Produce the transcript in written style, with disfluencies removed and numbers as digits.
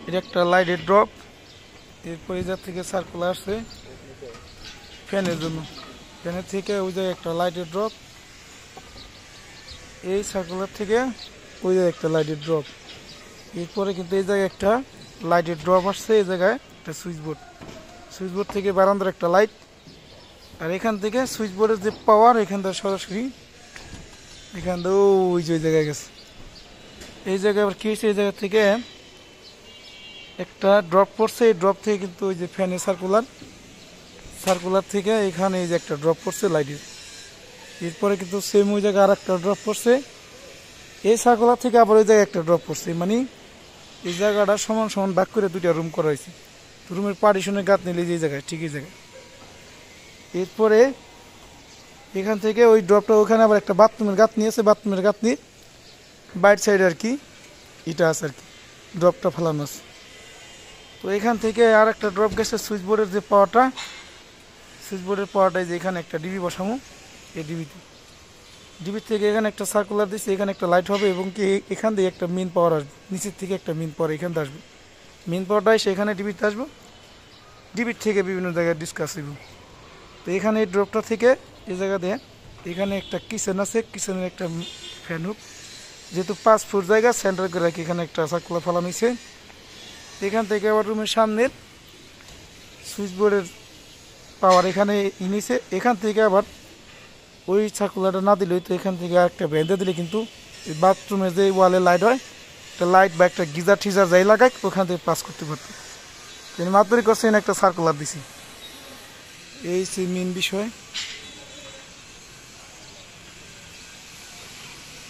এটা একটা লাইটের ড্রপ। এরপর এই জায়গা থেকে সার্কুলার আসছে ফ্যানের জন্য, ফ্যানের থেকে ওই জায়গায় একটা লাইটের ড্রপ, এই সার্কুলার থেকে ওই জায়গায় একটা লাইটের ড্রপ। এরপরে কিন্তু এই জায়গায় একটা লাইটের ড্রপ আসছে, এই জায়গায় একটা সুইচ বোর্ড, সুইচ বোর্ড থেকে বারান্দার একটা লাইট। আর এখান থেকে সুইচ বোর্ডের যে পাওয়ার এখান থেকে সরাসরি এখান থেকে ওই যে ওই জায়গায় গেছে। এই জায়গায় আবার কি হয়েছে, এই জায়গা থেকে একটা ড্রপ পড়ছে, এই ড্রপ থেকে কিন্তু ওই যে ফ্যানের সার্কুলার থেকে এখানে এই যে একটা ড্রপ পড়ছে লাইটের। এরপরে কিন্তু সেম ওই জায়গায় আর একটা ড্রপ পড়ছে, এই সার্কুলার থেকে আবার ওই জায়গায় একটা ড্রপ পড়ছে। মানে এই জায়গাটা সমান সমান ভাগ করে দুইটা রুম করা হয়েছে। রুমের পার্টিশনের গাঁথনি নিলে এই জায়গায় ঠিক এই জায়গায়। এরপরে এখান থেকে ওই ড্রপটা ওখানে আবার একটা বাথরুমের গাঁথনি আছে, বাথরুমের গাঁথনি বাইট সাইডে আর কি এটা আছে আর কি, ড্রপটা ফেলানো আছে। তো এখান থেকে আর একটা ড্রপ গেছে সুইচ বোর্ডের যে পাওয়ারটা, সুইচ বোর্ডের পাওয়ারটাই যে এখানে একটা ডিবি বসামো, এই ডিবির থেকে এখানে একটা সার্কুলার দিচ্ছে, এখানে একটা লাইট হবে এবং কি এখান থেকে একটা মেন পাওয়ার আসবে, নিচের থেকে একটা মেন পাওয়ার এখান থেকে আসবে। মেন পাওয়ারটা এসে এখানে ডিবিতে আসবো, ডিবির থেকে বিভিন্ন জায়গায় ডিসকাস হইব। তো এখানে এই ড্রপটা থেকে এই জায়গা দিয়ে এখানে একটা কিচেন আছে, কিচেনের একটা ফ্যান হুক, যেহেতু 5 ফুট জায়গা সেন্টার করে রাখি, এখানে একটা সার্কুলার ফেলানো হয়েছে। এখান থেকে আবার রুমের সামনের সুইচ বোর্ডের পাওয়ার এখানে নিচে, এখান থেকে আবার ওই সার্কুলারটা না দিলে তো এখান থেকে একটা বেঁধে দিলে কিন্তু বাথরুমে যে ওয়ালে লাইট হয়, একটা লাইট বা একটা গিজার টিজার যাই লাগায় ওখান থেকে পাস করতে পারতো। তিনি মাত্রই করছেন একটা সার্কুলার দিছি, এই মেন বিষয়।